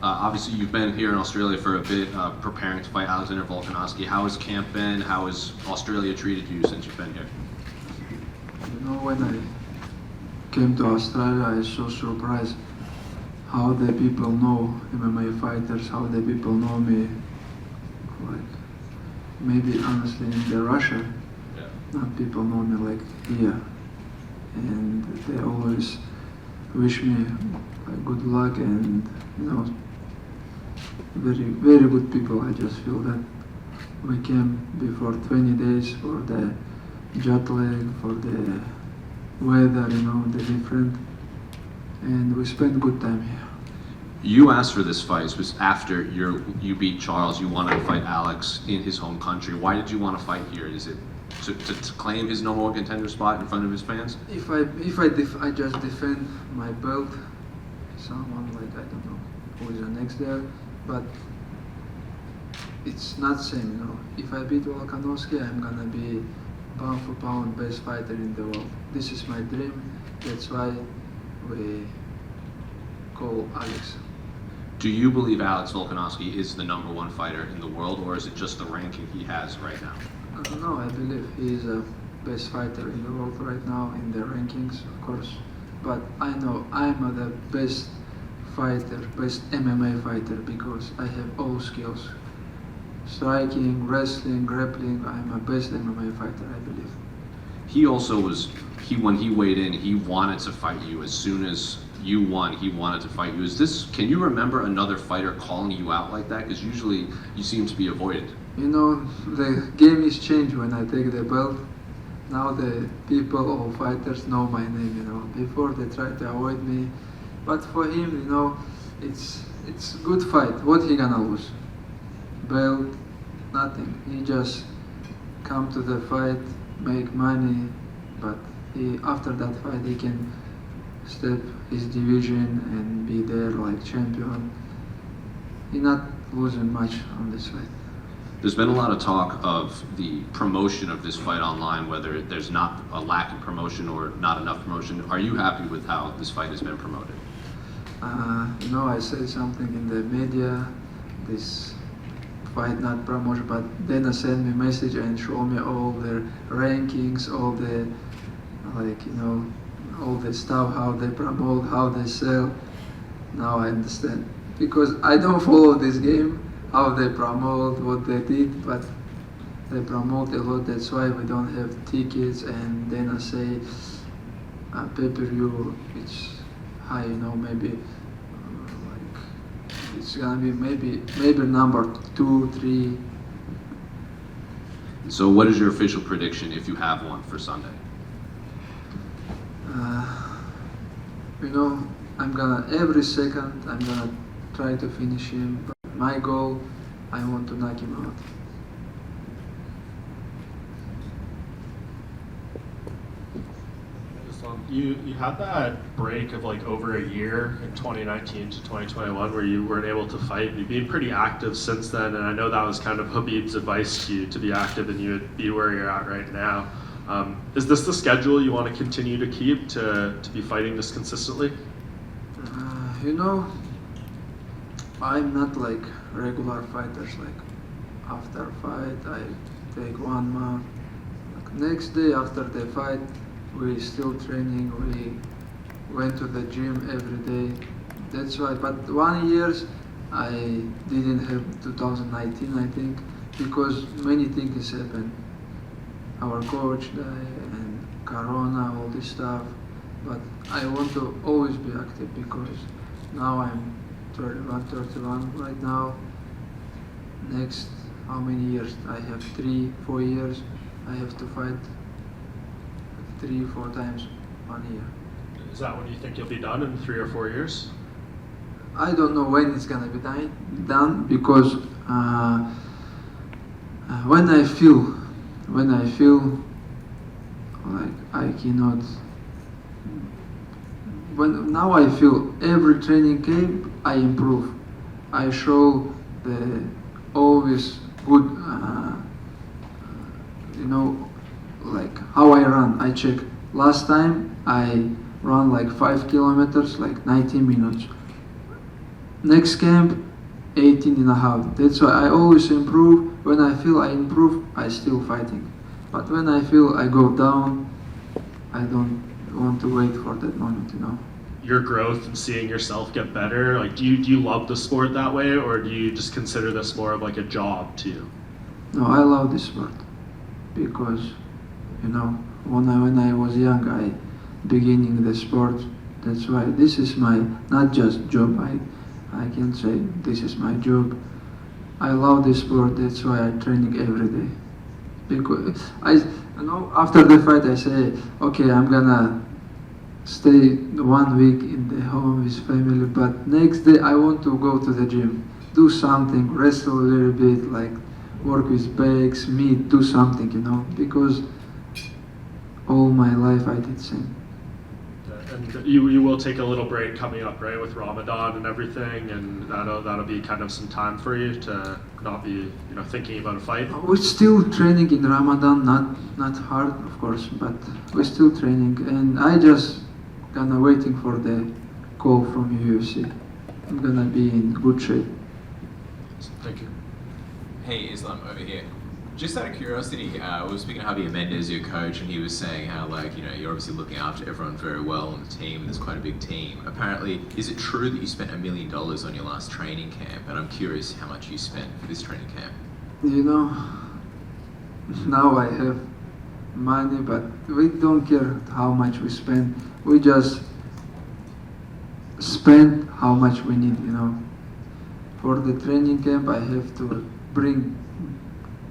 Obviously, you've been here in Australia for a bit, preparing to fight Alex Volkanovski. How has camp been? How has Australia treated you since you've been here? You know, when I came to Australia, I was so surprised how the people know MMA fighters, how the people know me. Like, maybe honestly in the Russia, not people know me like here. And they always wish me good luck and, you know, very, very good people. I just feel that we came before 20 days for the jet lag, for the weather, you know, the different, and we spent good time here. You asked for this fight. It was after you beat Charles. You wanted to fight Alex in his home country. Why did you want to fight here? Is it to claim his number one contender spot in front of his fans? If I just defend my belt, someone like, I don't know who is the next there, but it's not same, you know. If I beat Volkanovski, I'm gonna be pound for pound best fighter in the world. This is my dream. That's why we call Alex. Do you believe Alex Volkanovski is the number one fighter in the world, or is it just the ranking he has right now? No, I believe he is the best fighter in the world right now in the rankings, of course. But I know I'm the best fighter, best MMA fighter, because I have all skills. Striking, wrestling, grappling, I'm a best MMA fighter, I believe. He also was, when he weighed in, he wanted to fight you. As soon as you won, he wanted to fight you. Can you remember another fighter calling you out like that? Because usually you seem to be avoided. You know, the game is changed when I take the belt. Now the people or fighters know my name, you know. Before they tried to avoid me. But for him, you know, it's good fight. What he gonna lose? Belt, nothing. He just come to the fight, make money, but after that fight he can step his division and be there like champion. He not losing much on this fight. There's been a lot of talk of the promotion of this fight online, whether there's not a lack of promotion or not enough promotion. Are you happy with how this fight has been promoted? You know, I said something in the media, this fight not promotion, but Dana sent me message and showed me all the rankings, all the, like, you know, all the stuff, how they promote, how they sell. Now I understand. Because I don't follow this game, how they promote, what they did, but they promote a lot. That's why we don't have tickets, and then I say pay-per-view, it's high, you know, maybe like it's gonna be maybe number 2, 3. So what is your official prediction if you have one for Sunday? You know, every second I'm gonna try to finish him. But my goal, I want to knock him out. You had that break of like over a year in 2019 to 2021 where you weren't able to fight. You've been pretty active since then, and I know that was kind of Khabib's advice to you, to be active and you would be where you're at right now. Is this the schedule you want to continue to keep, to be fighting this consistently? You know, I'm not like regular fighters, like after fight I take 1 month. Like next day after the fight, we still training, we went to the gym every day. That's why, but 1 year I didn't have 2019, I think, because many things happened. Our coach died and Corona, all this stuff. But I want to always be active because now I'm 31 right now. Next, how many years? I have 3, 4 years. I have to fight 3, 4 times 1 year. Is that when you think you'll be done in 3 or 4 years? I don't know when it's gonna be done because when I feel like I cannot. Now I feel every training camp I improve. I show the always good, you know, like how I run. I check. Last time I run like 5 kilometers, like 90 minutes. next camp 18 and a half. That's why I always improve. When I feel I improve, I still fighting. But when I feel I go down, I don't want to wait for that moment, you know. Your growth and seeing yourself get better, like do you love the sport that way, or do you just consider this more of like a job to you? No, I love this sport because, you know, when I was young, I beginning the sport. That's why this is my not just job. I can say this is my job. I love this sport. That's why I training every day. Because you know, after the fight, I say, okay, I'm gonna stay 1 week in the home with family, but next day I want to go to the gym, do something, wrestle a little bit, like work with bags, meat, do something, you know, because all my life I did same. And you will take a little break coming up, right, with Ramadan and everything, and that'll be kind of some time for you to not be, you know, thinking about a fight. We're still training in Ramadan, not hard, of course, but we're still training, and I just gonna waiting for the call from UFC. I'm gonna be in good shape. Thank you. Hey, Islam over here. Just out of curiosity, we were speaking to Javier Mendez, your coach, and he was saying how, like, you know, you're obviously looking after everyone very well on the team. There's quite a big team. Apparently, is it true that you spent $1 million on your last training camp? And I'm curious how much you spent for this training camp. You know, now I have money, but we don't care how much we spend. We just spend how much we need, you know. For the training camp, I have to bring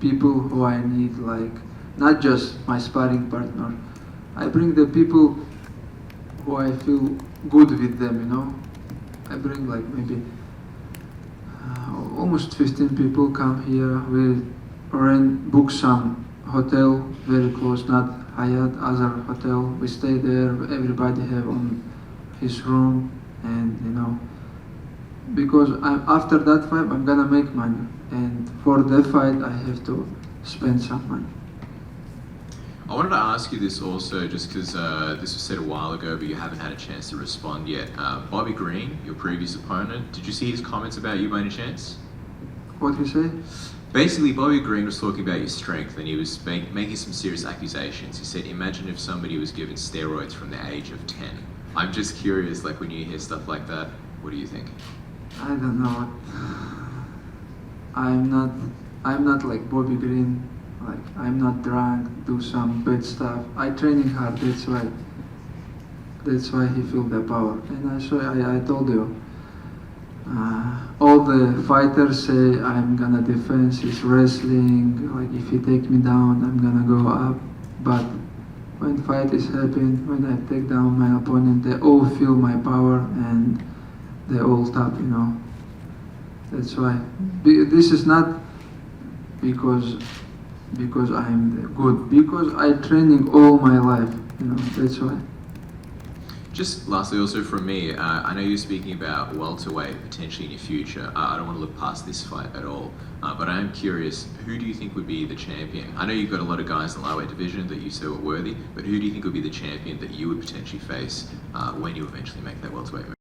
people who I need, like not just my sparring partner. I bring the people who I feel good with them, you know. I bring like maybe almost 15 people come here. We book some hotel very close, not Hyatt, other hotel. We stay there. Everybody have on his room, and you know, because after that fight I'm gonna make money. And for the fight, I have to spend some money. I wanted to ask you this also, just because this was said a while ago, but you haven't had a chance to respond yet. Bobby Green, your previous opponent, did you see his comments about you by any chance? What you say? Basically, Bobby Green was talking about your strength, and he was making some serious accusations. He said, imagine if somebody was given steroids from the age of 10. I'm just curious, like when you hear stuff like that, what do you think? I don't know. I'm not like Bobby Green. Like I'm not drunk, do some bad stuff. I training hard. That's why he feel the power. And I told you. All the fighters say I'm gonna defend his wrestling. Like if he take me down, I'm gonna go up. But when fight is happening, when I take down my opponent, they all feel my power and they all stop. You know. That's why. This is not because I'm good. Because I training all my life. You know. That's why. Just lastly, also from me, I know you're speaking about welterweight potentially in your future. I don't want to look past this fight at all, but I am curious, who do you think would be the champion? I know you've got a lot of guys in the lightweight division that you say were worthy, but who do you think would be the champion that you would potentially face when you eventually make that welterweight move?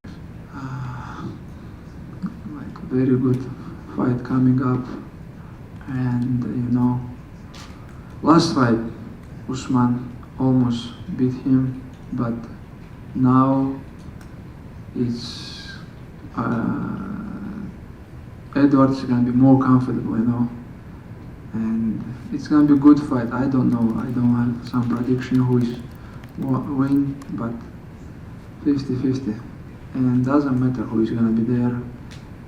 Like very good fight coming up, and you know, last fight, Usman almost beat him, but now it's Edwards is gonna be more comfortable, you know, and it's gonna be a good fight. I don't know. I don't have some prediction who is win, but 50-50, and doesn't matter who is gonna be there.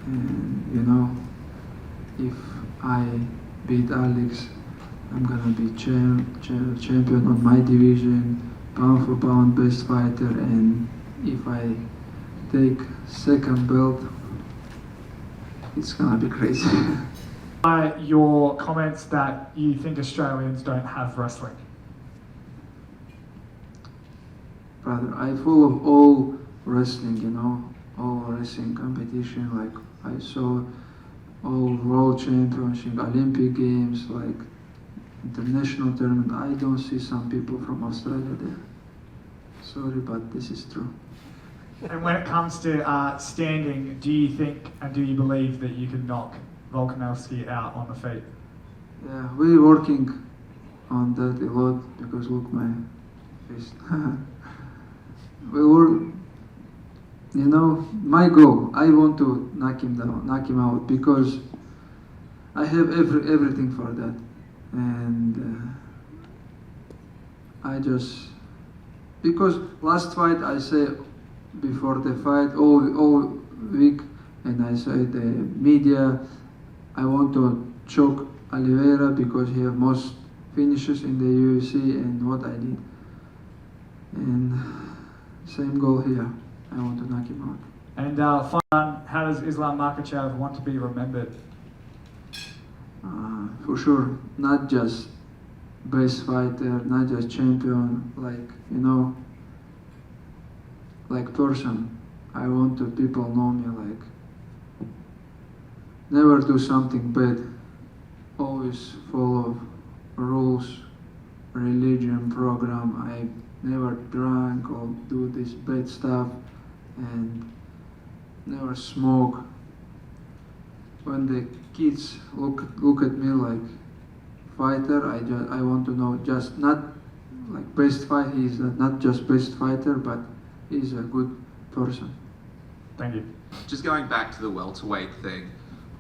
And you know, if I beat Alex, I'm gonna be champion on my division. Pound for pound best fighter, and if I take second belt, it's gonna be crazy. Your comments that you think Australians don't have wrestling. Brother, I follow all wrestling, you know, all wrestling competition. Like I saw all world championship, Olympic games, like international tournament. I don't see some people from Australia there. Sorry, but this is true. And when it comes to standing, do you think and do you believe that you can knock Volkanovski out on the feet? Yeah, we're working on that a lot because look my fist. We work. You know, my goal. I want to knock him down, knock him out because I have everything for that, and I just because last fight I say before the fight all week, and I say the media I want to choke Oliveira because he have most finishes in the UFC and what I did, and same goal here. I want to knock him out. And final, how does Islam Makhachev want to be remembered? For sure, not just best fighter, not just champion, like person. I want to people know me like never do something bad, always follow rules, religion, program. I never drank or do this bad stuff and never smoke. When the kids look at me like fighter, I want to know just not like best fight. He's not just best fighter, but he's a good person. Thank you. Just going back to the welterweight thing,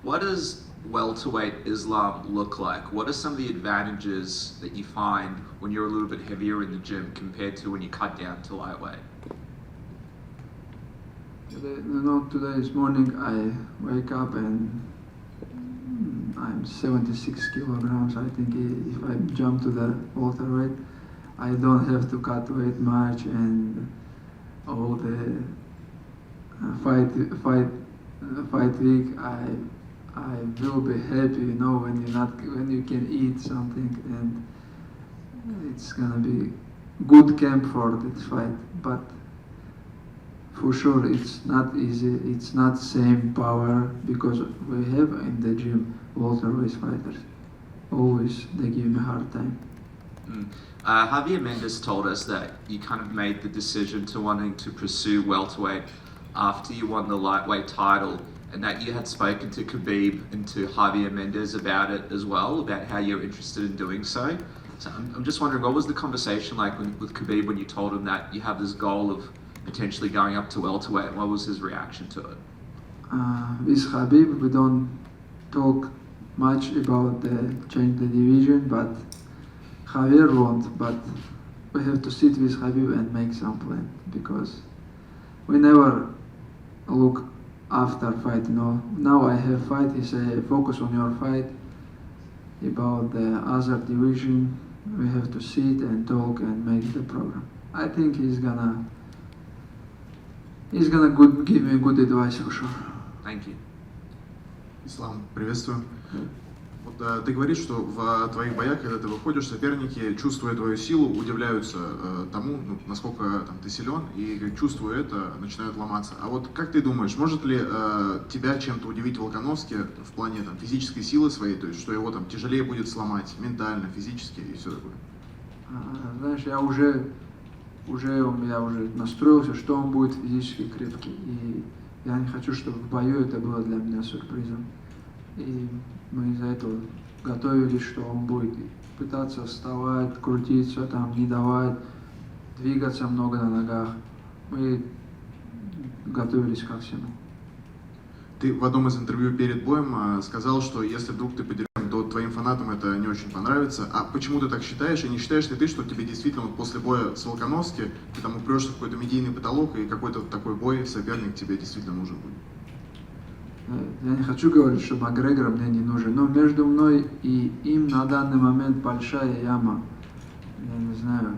what does welterweight Islam look like? What are some of the advantages that you find when you're a little bit heavier in the gym compared to when you cut down to lightweight? Today's morning I wake up and I'm 76 kilograms. I think if I jump to the welterweight, I don't have to cut weight much, and all the fight week I will be happy. When you can eat something, and it's gonna be good camp for this fight, but. For sure, it's not easy. It's not same power because we have in the gym welterweight fighters. Always they give me a hard time. Javier Mendes told us that you kind of made the decision to wanting to pursue welterweight after you won the lightweight title, and that you had spoken to Khabib and to Javier Mendes about it as well, about how you're interested in doing so. So I'm just wondering, what was the conversation like with Khabib when you told him that you have this goal of potentially going up to welterweight, and what was his reaction to it? With Khabib, we don't talk much about the change the division, but Javier won't. But we have to sit with Khabib and make some plan because we never look after fight. Now I have fight. He say focus on your fight. About the other division, we have to sit and talk and make the program. I think he's gonna give me good advice for sure. Thank you. Ислам, приветствую. Вот, ты говоришь, что в твоих боях, когда ты выходишь, соперники, чувствуя твою силу, удивляются тому, насколько ты силен, и чувствуя это, начинают ломаться. А вот как ты думаешь, может ли тебя чем-то удивить Волконовски в плане физической силы своей, то есть что его тяжелее будет сломать ментально, физически и все такое? Знаешь, я уже настроился, что он будет физически крепкий. И я не хочу, чтобы в бою это было для меня сюрпризом. И мы из-за этого готовились, что он будет пытаться вставать, крутиться, не давать, двигаться много на ногах. Мы готовились ко всему. Ты в одном из интервью перед боем сказал, что если вдруг ты потеряешь, то твоим фанатам это не очень понравится. А почему ты так считаешь? И не считаешь ли ты, что тебе действительно после боя с Волконовски ты упрешься в какой-то медийный потолок, и какой-то такой бой, соперник тебе действительно нужен будет? Я не хочу говорить, что Макгрегор мне не нужен, но между мной и им на данный момент большая яма. Я не знаю.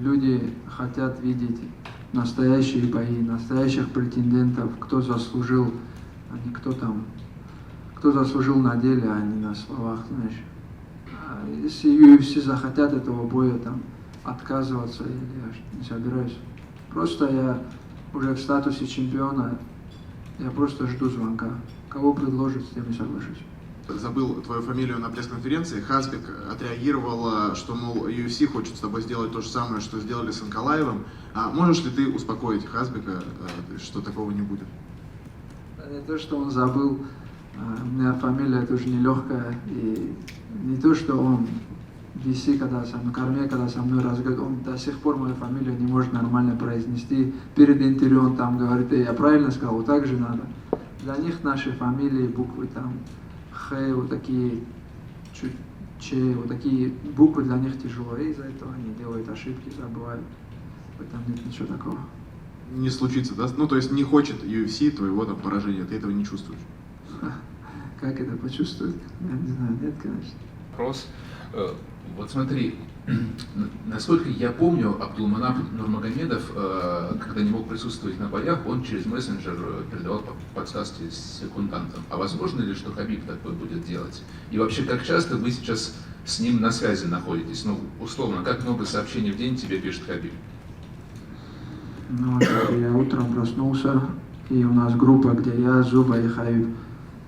Люди хотят видеть настоящие бои, настоящих претендентов, кто заслужил, а не кто заслужил на деле, а не на словах, знаешь. Если UFC захотят этого боя отказываться, я не собираюсь. Просто я уже в статусе чемпиона, я просто жду звонка. Кого предложат, с тем и соглашусь. забыл твою фамилию на пресс-конференции, Хазбек отреагировал, что, мол, UFC хочет с тобой сделать то же самое, что сделали с Анкалаевым. Можешь ли ты успокоить Хазбека, что такого не будет? Не то, что он забыл, у меня фамилия тоже нелегкая, и не то, что он в DC, когда со мной, Корме, когда со мной разговаривает, он до сих пор мою фамилию не может нормально произнести. Перед интервью он там говорит: я правильно сказал, вот так же надо. Для них наши фамилии, буквы там, Х, вот такие, чуть Ч, вот такие буквы для них тяжело, и из-за этого они делают ошибки, забывают. В этом нет ничего такого. Не случится, да? Ну, то есть не хочет UFC твоего там поражения, ты этого не чувствуешь? Как это почувствует? Я не знаю, нет, конечно. Вопрос. Вот смотри, насколько я помню, Абдулманап Нурмагомедов, когда не мог присутствовать на боях, он через мессенджер передавал подсказки секундантам. А возможно ли, что Хабиб такое будет делать? И вообще, как часто вы сейчас с ним на связи находитесь? Ну, условно, как много сообщений в день тебе пишет Хабиб? Ну, я утром проснулся, и у нас группа, где я, Зуба и Хабиб.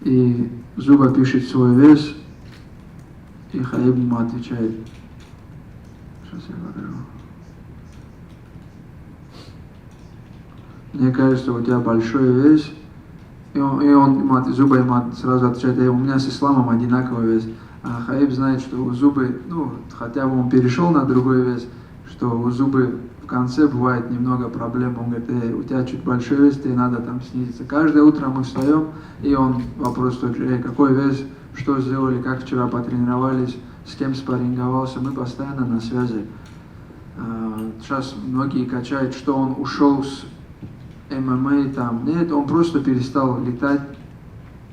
И Зуба пишет свой вес, и Хабиб ему отвечает. Сейчас я покажу. Мне кажется, у тебя большой вес. И он Зуба ему сразу отвечает: у меня с Исламом одинаковый вес. А Хабиб знает, что у Зубы, ну, хотя бы он перешел на другой вес, что у Зубы в конце бывает немного проблем. Он говорит: у тебя чуть большой вес, тебе надо там снизиться. Каждое утро мы встаем, и он вопрос тот же: какой вес, что сделали, как вчера потренировались, с кем спарринговался. Мы постоянно на связи. Сейчас многие качают, что он ушел с ММА там. Нет, он просто перестал летать,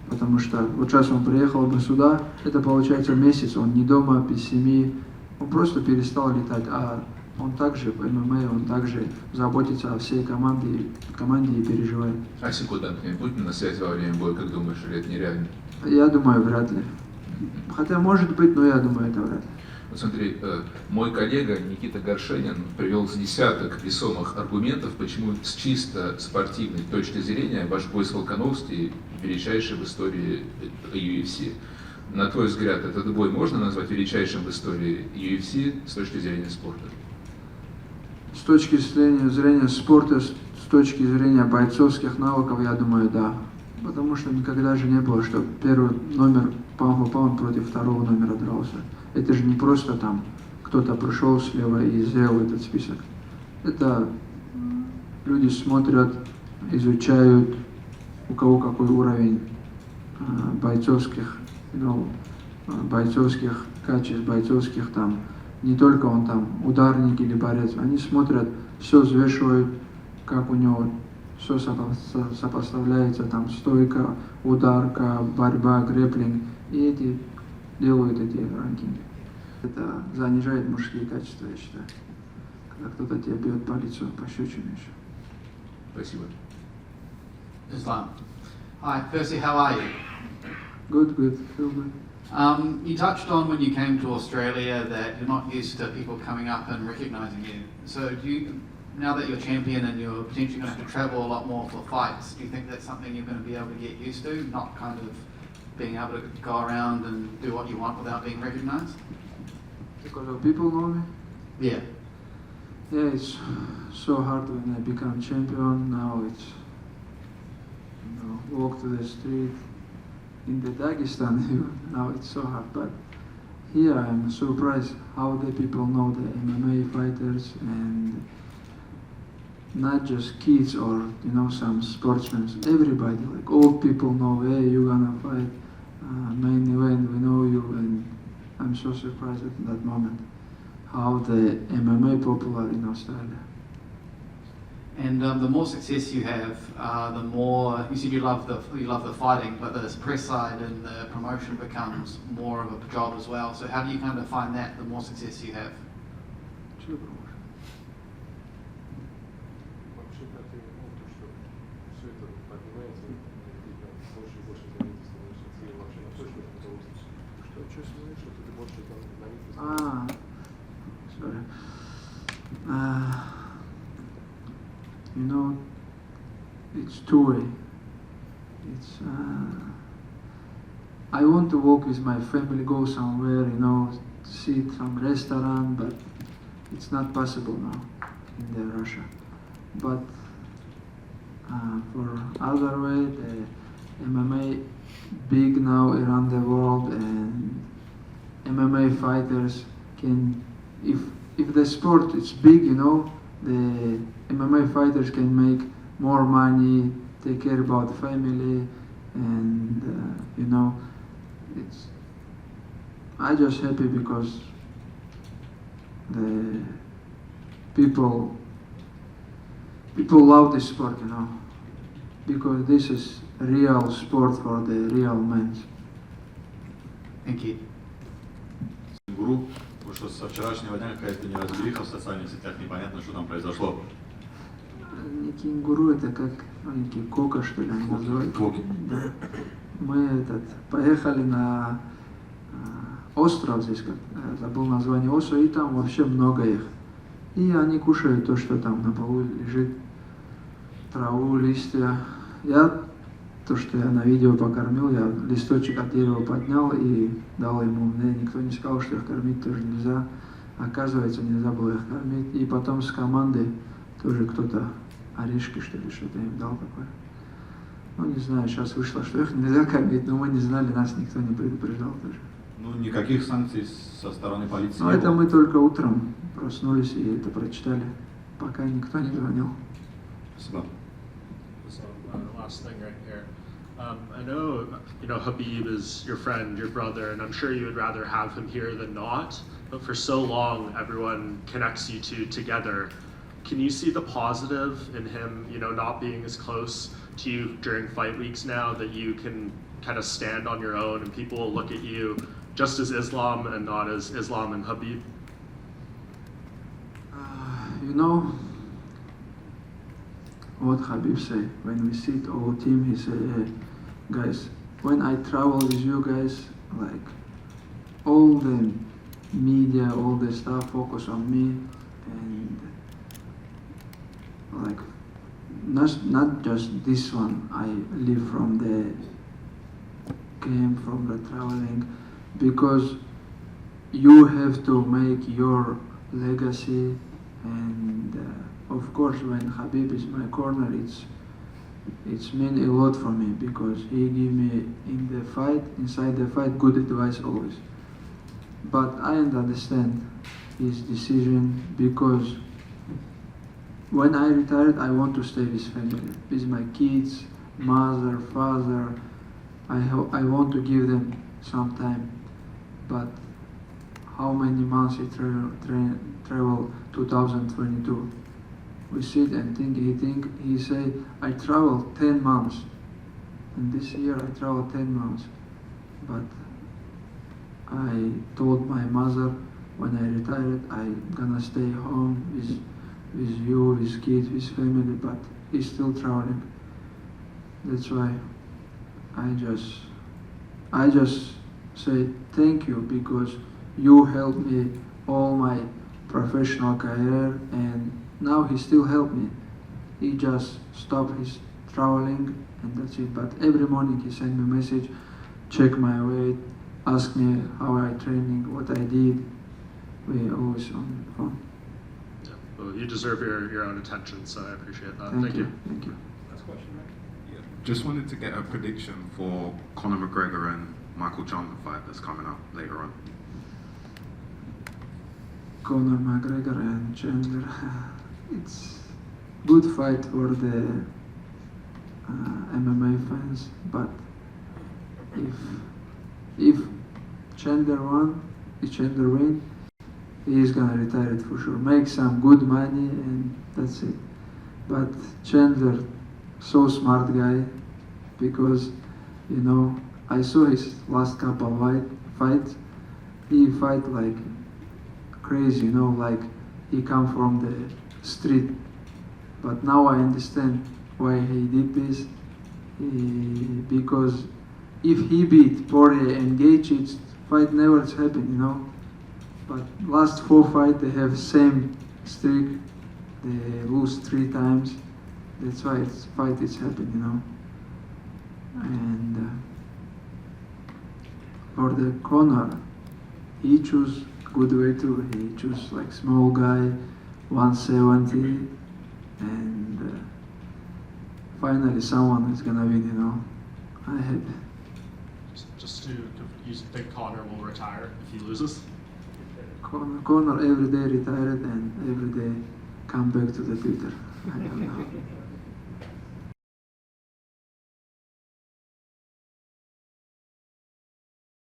потому что вот сейчас он приехал бы сюда, это получается месяц, он не дома, без семьи, он просто перестал летать. А он также в ММА, он также заботится о всей команде и переживает. А секундантами будь на связи во время боя, как думаешь, или это нереально? Я думаю, вряд ли. Хотя может быть, но я думаю, это вряд ли. Вот смотри, мой коллега Никита Горшенин привел с десяток весомых аргументов, почему с чисто спортивной точки зрения ваш бой с Волконовски величайший в истории UFC. На твой взгляд, этот бой можно назвать величайшим в истории UFC с точки зрения спорта? С точки зрения спорта, с точки зрения бойцовских навыков, я думаю, да. Потому что никогда же не было, что первый номер паунд против второго номера дрался. Это же не просто там кто-то пришел слева и сделал этот список. Это люди смотрят, изучают, у кого какой уровень бойцовских качеств, бойцовских там, не только он там ударник или борец, они смотрят, все взвешивают, как у него все сопоставляется, там стойка, ударка, борьба, грэпплинг, и эти делают эти ранкинги. Это занижает мужские качества, я считаю. Когда кто-то тебя бьет по лицу, пощечину еще. Спасибо. Islam. Hi, firstly, how are you? Good, feel good. You touched on when you came to Australia that you're not used to people coming up and recognising you. So do you, now that you're champion and you're potentially going to have to travel a lot more for fights, do you think that's something you're going to be able to get used to, not kind of being able to go around and do what you want without being recognised? Because of people know me? Yeah. Yeah, it's so hard when I become champion. Now it's, walk to the street in the Dagestan. Now it's so hard. But here I'm surprised how the people know the MMA fighters, and not just kids or some sportsmen. Everybody, like old people know, hey, you're gonna fight main event. We know you, and I'm so surprised at that moment how the MMA popular in Australia. And the more success you have, the more you said you love the fighting, but the press side and the promotion becomes more of a job as well. So how do you kind of find that the more success you have? Sorry. It's two-way. It's I want to walk with my family, go somewhere, you know, sit some restaurant, but it's not possible now in the Russia. But for other way, the MMA big now around the world, and MMA fighters can, if the sport is big, you know, the MMA fighters can make more money, take care about family, and you know, it's. I just happy because the people love this sport, you know, because this is real sport for the real men. Thank you. Гуру, потому что со вчерашнего дня какая-то неразбериха в социальных сетях, непонятно, что там произошло. Не кенгуру, это как маленький кока, что ли, они называют. Коки. Да. Мы поехали на остров здесь, забыл название острова, и там вообще много их. И они кушают то, что там на полу лежит, траву, листья. То, что я на видео покормил, я листочек от дерева поднял и дал ему. Мне никто не сказал, что их кормить тоже нельзя. Оказывается, нельзя было их кормить. И потом с командой тоже кто-то орешки, что ли, что-то им дал такое. Ну, не знаю, сейчас вышло, что их нельзя кормить, но мы не знали, нас никто не предупреждал тоже. Ну, никаких санкций со стороны полиции Ну, не это было. мы только утром проснулись и это прочитали, пока никто не звонил. Спасибо. So, last thing right here. I know, you know, Habib is your friend, your brother, and I'm sure you would rather have him here than not. But for so long, everyone connects you two together. Can you see the positive in him, you know, not being as close to you during fight weeks now, that you can kind of stand on your own and people will look at you just as Islam and not as Islam and Habib? You know what Habib say? When we sit all team, he say, hey, guys, when I travel with you guys, like all the media, all the stuff focus on me, and like not just this one. I live from the camp, from the traveling, because you have to make your legacy, and of course when Habib is my corner, it's mean a lot for me, because he give me in the fight, inside the fight, good advice always. But I understand his decision, because when I retired, I want to stay with family, with my kids, mother, father. I want to give them some time, but how many months he travel 2022? We sit and think, he say, I travel 10 months, and this year I travel 10 months, but I told my mother when I retired, I'm gonna stay home with you, with kids, with family, but he's still traveling. That's why I just say thank you, because you helped me all my professional career, and now he still help me. He just stopped his traveling, and that's it. But every morning he send me a message, check my weight, ask me how I training, what I did. We always on phone. Yeah. Well, you deserve your own attention, so I appreciate that. Thank you. Thank you. Yeah. Just wanted to get a prediction for Conor McGregor and Michael Johnson fight that's coming up later on. Conor McGregor and Chandler. It's good fight for the MMA fans, but if Chandler win, he's gonna retire it for sure. Make some good money and that's it. But Chandler, so smart guy, because you know I saw his last couple fights. He fight like crazy, you know, like he come from the street. But now I understand why he did this. Because if he beat Poirier and Gaethje, fight never happened, you know. But last 4 fights they have same streak. They lose 3 times. That's why fight is happening, you know. And for the Conor, he choose good way too. He choose like small guy, 170, and finally someone is gonna win. You know, I hope. Just to, you think Conor will retire if he loses? Conor every day retired and every day come back to the Twitter. I don't know.